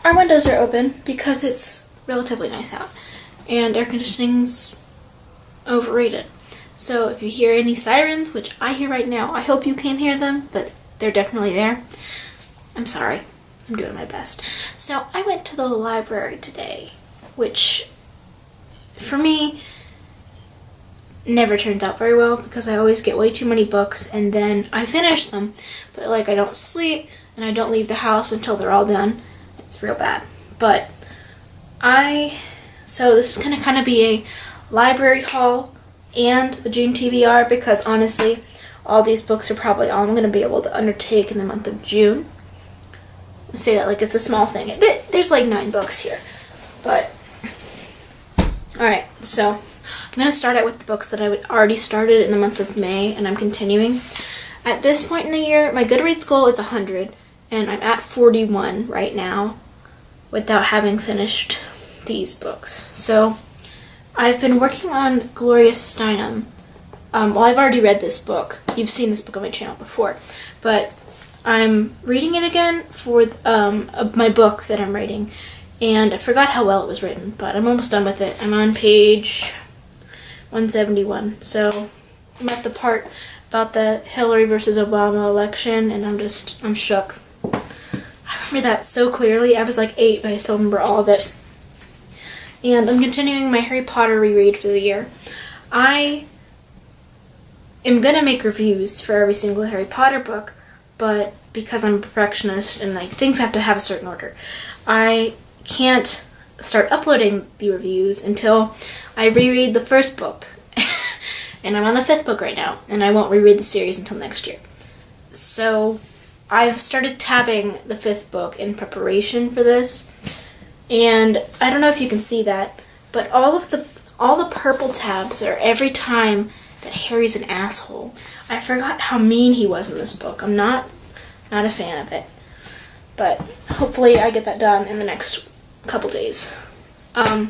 our windows are open because it's relatively nice out, and air conditioning's overrated. So if you hear any sirens, which I hear right now, I hope you can hear them, but they're definitely there. I'm sorry. I'm doing my best. So I went to the library today, which for me never turns out very well because I always get way too many books and then I finish them, but like I don't sleep and I don't leave the house until they're all done. It's real bad. But so this is going to kind of be a library haul and a June TBR because honestly, all these books are probably all I'm going to be able to undertake in the month of June. I say that like it's a small thing. There's like 9 books here. But, alright, so I'm going to start out with the books that I already started in the month of May, and I'm continuing. At this point in the year, my Goodreads goal is 100, and I'm at 41 right now without having finished these books. So, I've been working on Gloria Steinem. Well, I've already read this book. You've seen this book on my channel before, but I'm reading it again for my book that I'm writing, and I forgot how well it was written, but I'm almost done with it. I'm on page 171, so I'm at the part about the Hillary versus Obama election, and I'm shook. I remember that so clearly. I was like 8, but I still remember all of it. And I'm continuing my Harry Potter reread for the year. I am going to make reviews for every single Harry Potter book, but because I'm a perfectionist and like things have to have a certain order, I can't start uploading the reviews until I reread the first book. And I'm on the 5th book right now, and I won't reread the series until next year. So I've started tabbing the 5th book in preparation for this, and I don't know if you can see that, but all the purple tabs are every time that Harry's an asshole. I forgot how mean he was in this book. I'm not a fan of it. But hopefully I get that done in the next couple days. Now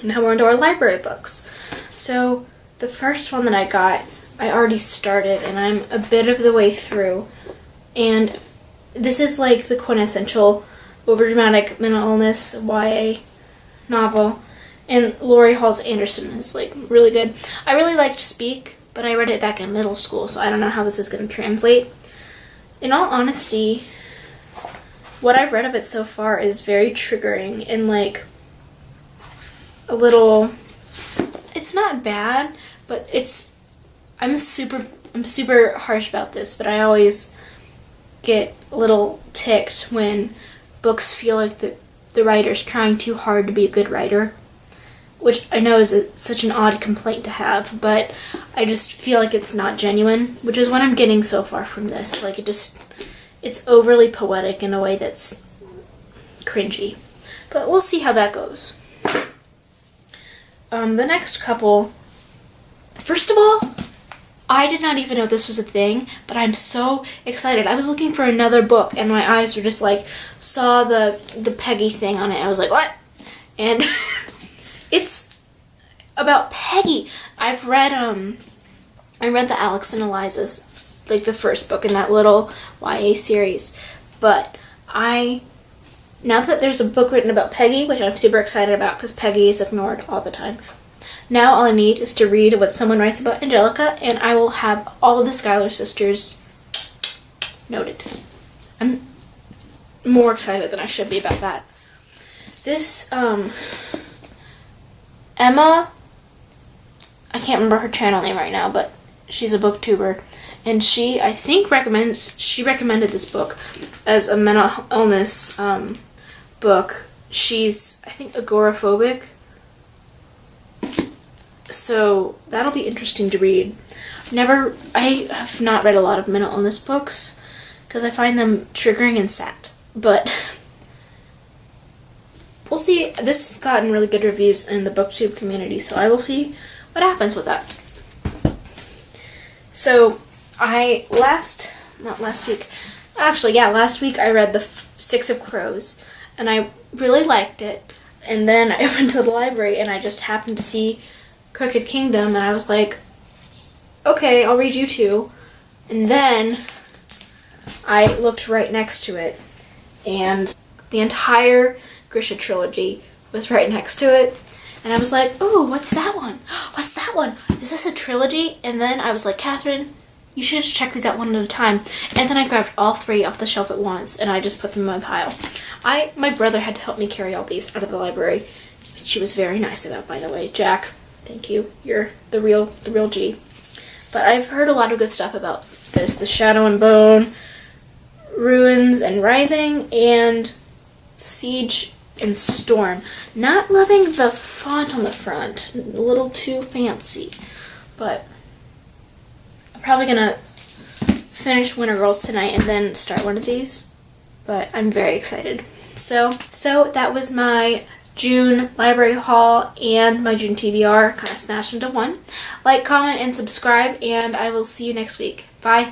we're into our library books. So the first one that I got, I already started and I'm a bit of the way through. And this is like the quintessential overdramatic mental illness YA novel. And Laurie Halse Anderson is like really good. I really liked Speak, but I read it back in middle school, so I don't know how this is going to translate. In all honesty, what I've read of it so far is very triggering and like a little, it's not bad, but I'm super harsh about this, but I always get a little ticked when books feel like the writer's trying too hard to be a good writer, which I know is such an odd complaint to have, but I just feel like it's not genuine, which is what I'm getting so far from this. Like it's overly poetic in a way that's cringy. But we'll see how that goes. The next couple, first of all, I did not even know this was a thing, but I'm so excited. I was looking for another book, and my eyes were just like, saw the Peggy thing on it. I was like, what? And it's about Peggy. I read the Alex and Eliza's, like the first book in that little YA series. But now that there's a book written about Peggy, which I'm super excited about because Peggy is ignored all the time. Now all I need is to read what someone writes about Angelica, and I will have all of the Schuyler sisters noted. I'm more excited than I should be about that. This, Emma, I can't remember her channel name right now, but she's a booktuber, and she recommended this book as a mental illness book. She's, I think, agoraphobic, so that'll be interesting to read. I have not read a lot of mental illness books because I find them triggering and sad, but we'll see. This has gotten really good reviews in the booktube community, so I will see what happens with that. So last week I read The Six of Crows, and I really liked it. And then I went to the library and I just happened to see Crooked Kingdom, and I was like, okay, I'll read you too. And then I looked right next to it, and The entire Grisha Trilogy was right next to it. And I was like, oh, what's that one? What's that one? Is this a trilogy? And then I was like, Catherine, you should just check these out one at a time. And then I grabbed all 3 off the shelf at once, and I just put them in my pile. My brother had to help me carry all these out of the library, which she was very nice about, by the way. Jack, thank you. You're the real G. But I've heard a lot of good stuff about this. The Shadow and Bone, Ruins and Rising, and Siege and Storm. Not loving the font on the front. A little too fancy. But I'm probably gonna finish Winter Girls tonight and then start one of these. But I'm very excited. So that was my June library haul and my June TBR kind of smashed into one. Like, comment, and subscribe, and I will see you next week. Bye.